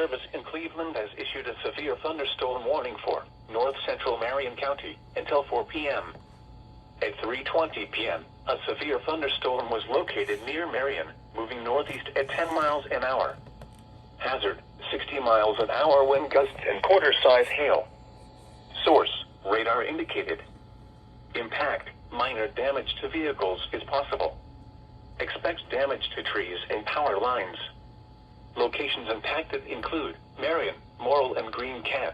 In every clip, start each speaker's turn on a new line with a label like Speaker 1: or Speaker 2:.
Speaker 1: Service in Cleveland has issued a severe thunderstorm warning for north central Marion County until 4 p.m. At 3:20 p.m., a severe thunderstorm was located near Marion, moving northeast at 10 miles an hour. Hazard, 60 miles an hour wind gusts and quarter-size hail. Source, radar indicated. Impact, minor damage to vehicles is possible. Expect damage to trees and power lines. Locations impacted include Marion, Morrill, and Green Camp.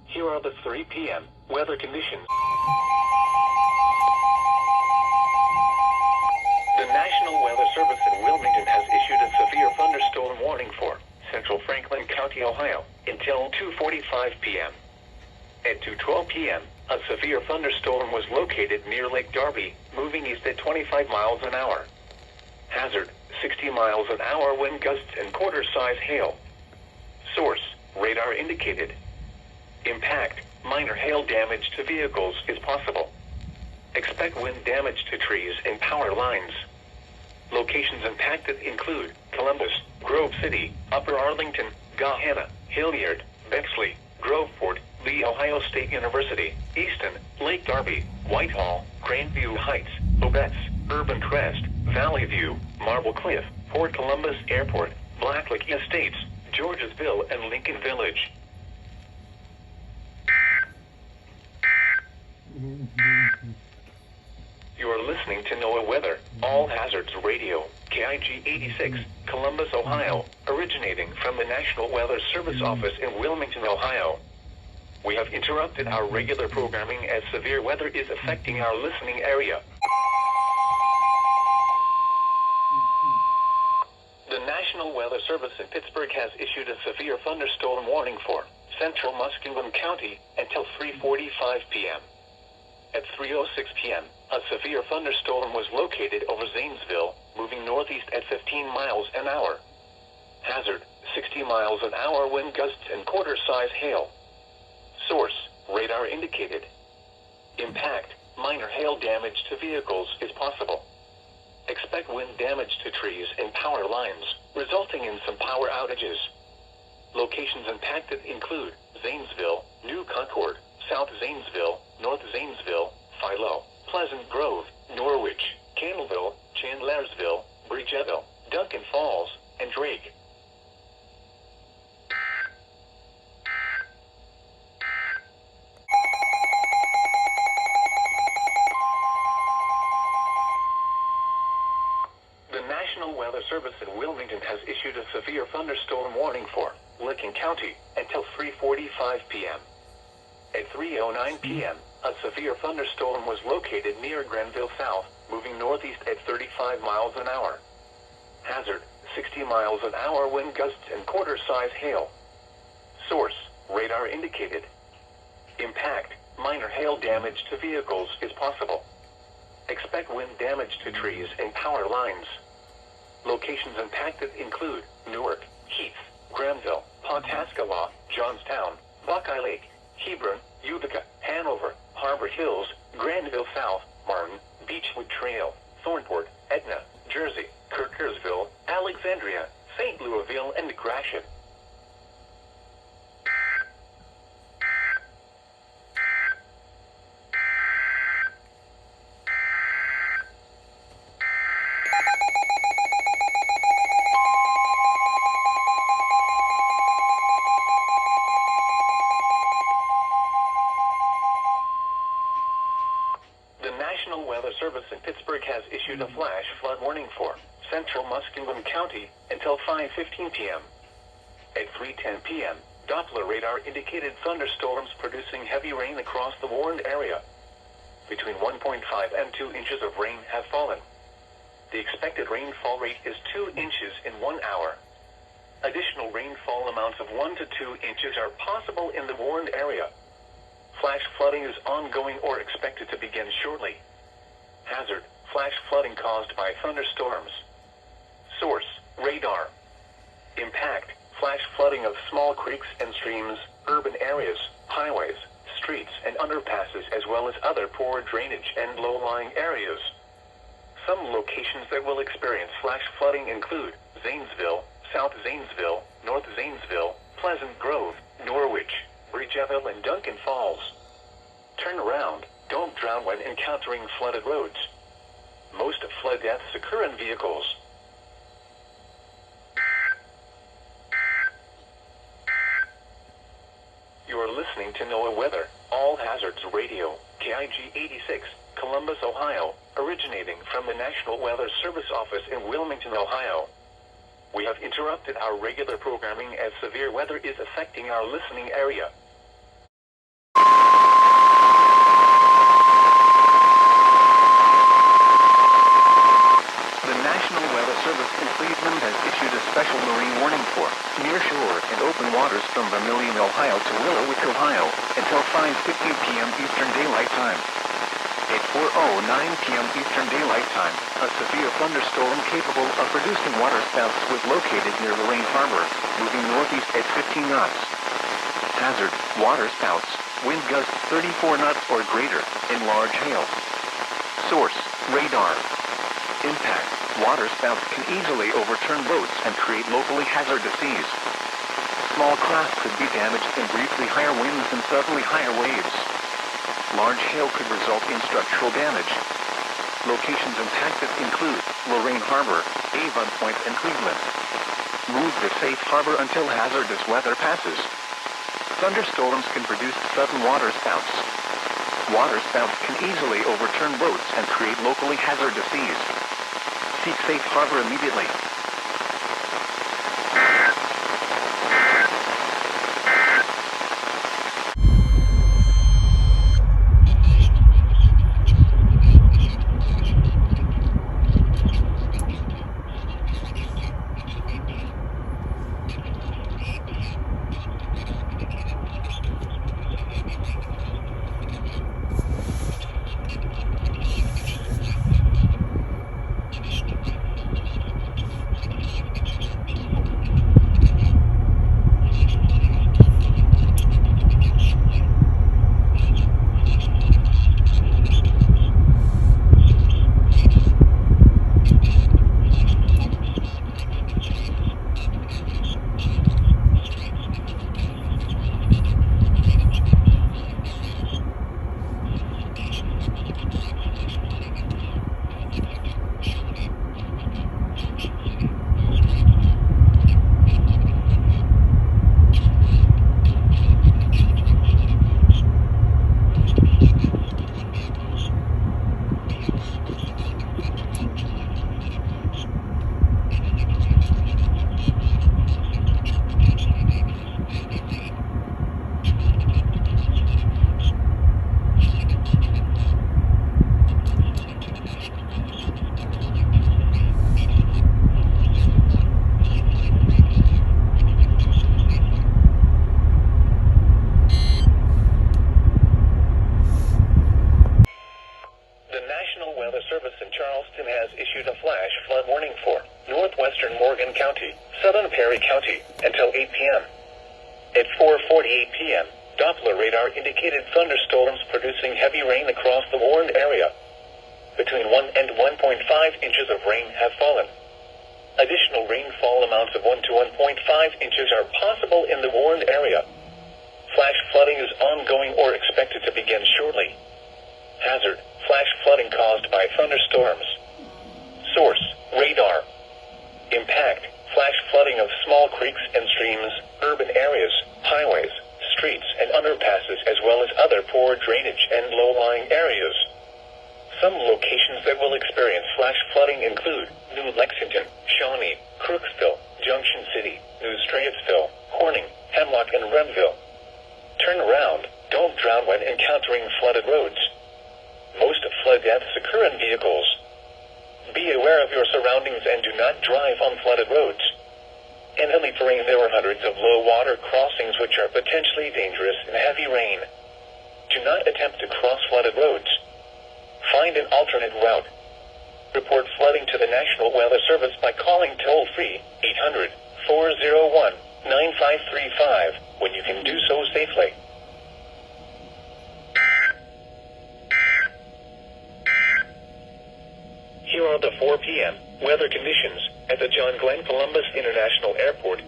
Speaker 1: Here are the 3 p.m. weather conditions. The National Weather Service in Wilmington has issued a severe thunderstorm warning for central Franklin County, Ohio, until 2:45 p.m. At 2:12 p.m., a severe thunderstorm was located near Lake Darby, moving east at 25 miles an hour. Hazard, 60 miles an hour wind gusts and quarter-size hail. Source, radar indicated. Impact, minor hail damage to vehicles is possible. Expect wind damage to trees and power lines. Locations impacted include Columbus, Grove City, Upper Arlington, Gahanna, Hilliard, Bexley, Groveport, Lee Ohio State University, Easton, Lake Darby, Whitehall, Grandview Heights, Obetz, Urban Crest, Valley View, Marble Cliff, Port Columbus Airport, Blacklake Estates, Georgesville, and Lincoln Village. You are listening to NOAA Weather, All Hazards Radio, KIG 86, Columbus, Ohio, originating from the National Weather Service office in Wilmington, Ohio. We have interrupted our regular programming as severe weather is affecting our listening area. The National Weather Service in Pittsburgh has issued a severe thunderstorm warning for central Muskingum County until 3:45 p.m. At 3:06 p.m., a severe thunderstorm was located over Zanesville, moving northeast at 15 miles an hour. Hazard, 60 miles an hour wind gusts and quarter-size hail. Source, radar indicated. Impact, minor hail damage to vehicles is possible. Expect wind damage to trees and power lines, resulting in some power outages. Locations impacted include Zanesville, New Concord, South Zanesville, North Zanesville, Philo, Pleasant Grove, Norwich, Candleville, Chandlersville, Bridgeville, Duncan Falls, and Drake. The National Weather Service in Wilmington has issued a severe thunderstorm warning for Licking County until 3:45 p.m. At 3:09 p.m., a severe thunderstorm was located near Grenville South, moving northeast at 35 miles an hour. Hazard, 60 miles an hour wind gusts and quarter-size hail. Source, radar indicated. Impact, minor hail damage to vehicles is possible. Expect wind damage to trees and power lines. Locations impacted include Newark, Heath, Granville, Pawhuska, Johnstown, Buckeye Lake, Hebron, Utica, Hanover, Harbor Hills, Granville South, Martin, Beechwood Trail, Thornport, Etna, Jersey, Kirkersville, Alexandria, St. Louisville, and Grafton. The National Weather Service in Pittsburgh has issued a flash flood warning for central Muskingum County until 5:15 p.m. At 3:10 p.m., Doppler radar indicated thunderstorms producing heavy rain across the warned area. Between 1.5 and 2 inches of rain have fallen. The expected rainfall rate is 2 inches in 1 hour. Additional rainfall amounts of 1 to 2 inches are possible in the warned area. Flash flooding is ongoing or expected to begin shortly. Hazard, flash flooding caused by thunderstorms. Source, radar. Impact, flash flooding of small creeks and streams, urban areas, highways, streets and underpasses, as well as other poor drainage and low-lying areas. Some locations that will experience flash flooding include Zanesville, South Zanesville, North Zanesville, Pleasant Grove, Norwich, Bridgeville, and Duncan Falls. Turn around, don't drown when encountering flooded roads. Most flood deaths occur in vehicles. You are listening to NOAA Weather, All Hazards Radio, KIG 86, Columbus, Ohio, originating from the National Weather Service office in Wilmington, Ohio. We have interrupted our regular programming as severe weather is affecting our listening area. The National Weather Service in Cleveland has issued a special marine warning for nearshore and open waters from Vermilion, Ohio to Willowwick, Ohio, until 5:15 p.m. Eastern Daylight Time. At 4:09 p.m. Eastern Daylight Time, a severe thunderstorm capable of producing waterspouts was located near Lorraine Harbor, moving northeast at 15 knots. Hazard: waterspouts, wind gusts 34 knots or greater, and large hail. Source: radar. Impact: waterspouts can easily overturn boats and create locally hazardous seas. Small craft could be damaged in briefly higher winds and suddenly higher waves. Large hail could result in structural damage. Locations impacted include Lorraine Harbor, Avon Point, and Cleveland. Move to safe harbor until hazardous weather passes. Thunderstorms can produce sudden waterspouts. Waterspouts can easily overturn boats and create locally hazardous seas. Seek safe harbor immediately. Until 8 p.m. At 4:48 p.m., Doppler radar indicated thunderstorms producing heavy rain across the warned area. Between 1 and 1.5 inches of rain have fallen. Additional rainfall amounts of 1 to 1.5 inches are possible in the warned area. Flash flooding is ongoing or expected to begin shortly. Hazard: flash flooding caused by thunderstorms. Source: radar. Impact: flash flooding of small creeks and streams, urban areas, highways, streets and underpasses, as well as other poor drainage and low-lying areas. Some locations that will experience flash flooding include New Lexington, Shawnee, Crooksville, Junction City, New Strayetsville, Corning, Hemlock, and Renville. Turn around, don't drown when encountering flooded roads. Most flood deaths occur in vehicles. Be aware of your surroundings and do not drive on flooded roads. In hilly terrain, there are hundreds of low-water crossings which are potentially dangerous in heavy rain. Do not attempt to cross flooded roads. Find an alternate route. Report flooding to the National Weather Service by calling toll-free 800-401-9535 when you can do so safely. here are the 4 p.m. weather conditions at the John Glenn Columbus International Airport.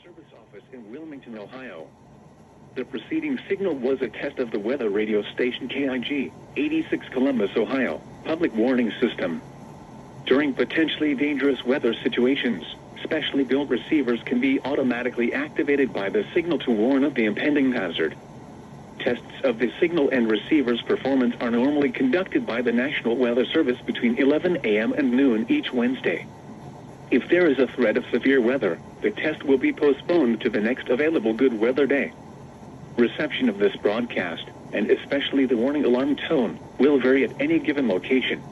Speaker 1: Service office in Wilmington, Ohio. The preceding signal was a test of the weather radio station KIG, 86 Columbus, Ohio, public warning system. During potentially dangerous weather situations, specially built receivers can be automatically activated by the signal to warn of the impending hazard. Tests of the signal and receiver's performance are normally conducted by the National Weather Service between 11 a.m. and noon each Wednesday. If there is a threat of severe weather, the test will be postponed to the next available good weather day. Reception of this broadcast, and especially the warning alarm tone, will vary at any given location.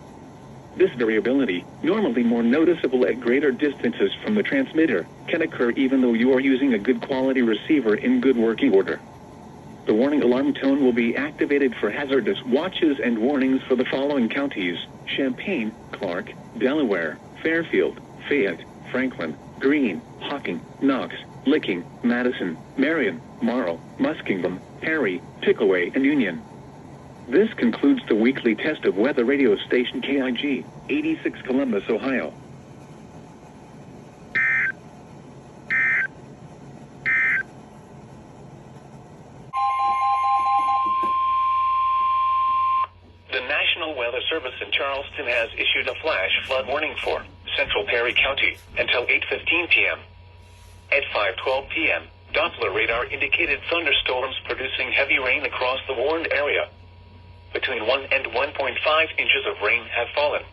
Speaker 1: This variability, normally more noticeable at greater distances from the transmitter, can occur even though you are using a good quality receiver in good working order. The warning alarm tone will be activated for hazardous watches and warnings for the following counties: Champaign, Clark, Delaware, Fairfield, Fayette, Franklin, Greene, Hocking, Knox, Licking, Madison, Marion, Morrow, Muskingum, Perry, Pickaway, and Union. This concludes the weekly test of weather radio station KIG, 86 Columbus, Ohio. The National Weather Service in Charleston has issued a flash flood warning for Central Perry County until 8:15 p.m. At 5:12 p.m., Doppler radar indicated thunderstorms producing heavy rain across the warned area. Between 1 and 1.5 inches of rain have fallen.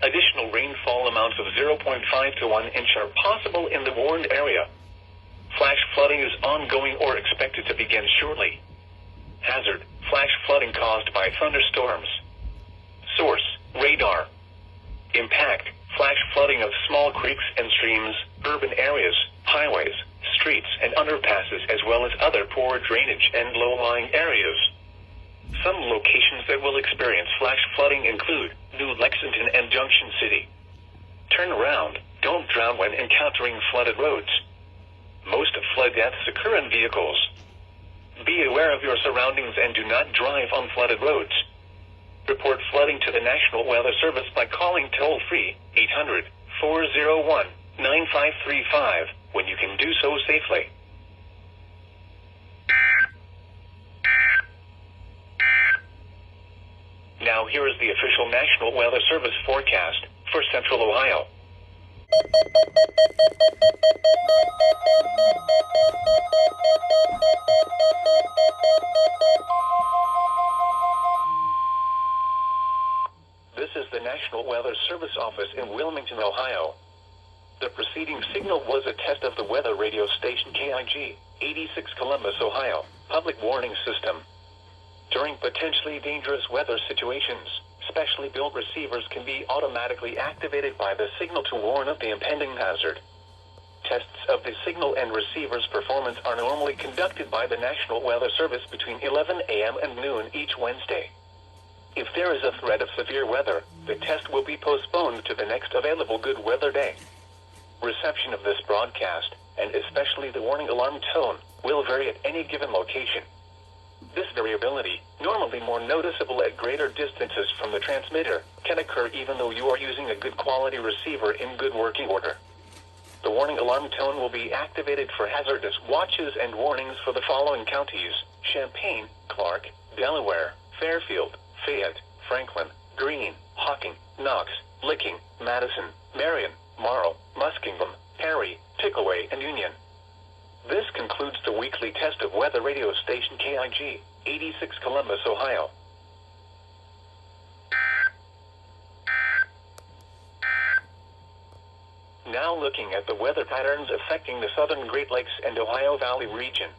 Speaker 1: Additional rainfall amounts of 0.5 to 1 inch are possible in the warned area. Flash flooding is ongoing or expected to begin shortly. Hazard: flash flooding caused by thunderstorms. Source: radar. Impact: flash flooding of small creeks and streams, urban areas, highways, streets, and underpasses, as well as other poor drainage and low-lying areas. Some locations that will experience flash flooding include New Lexington and Junction City. Turn around. Don't drown when encountering flooded roads. Most flood deaths occur in vehicles. Be aware of your surroundings and do not drive on flooded roads. Report flooding to the National Weather Service by calling toll-free 800-401-9535 when you can do so safely. Now here is the official National Weather Service forecast for Central Ohio. This is the National Weather Service office in Wilmington, Ohio. The preceding signal was a test of the weather radio station KIG, 86 Columbus, Ohio, public warning system. During potentially dangerous weather situations, specially built receivers can be automatically activated by the signal to warn of the impending hazard. Tests of the signal and receiver's performance are normally conducted by the National Weather Service between 11 a.m. and noon each Wednesday. If there is a threat of severe weather, the test will be postponed to the next available good weather day. Reception of this broadcast, and especially the warning alarm tone, will vary at any given location. This variability, normally more noticeable at greater distances from the transmitter, can occur even though you are using a good quality receiver in good working order. The warning alarm tone will be activated for hazardous watches and warnings for the following counties: Champaign, Clark, Delaware, Fairfield, Fayette, Franklin, Greene, Hocking, Knox, Licking, Madison, Marion, Morrow, Muskingum, Perry, Pickaway, and Union. This concludes the weekly test of weather radio station KIG, 86 Columbus, Ohio. Now looking at the weather patterns affecting the southern Great Lakes and Ohio Valley region.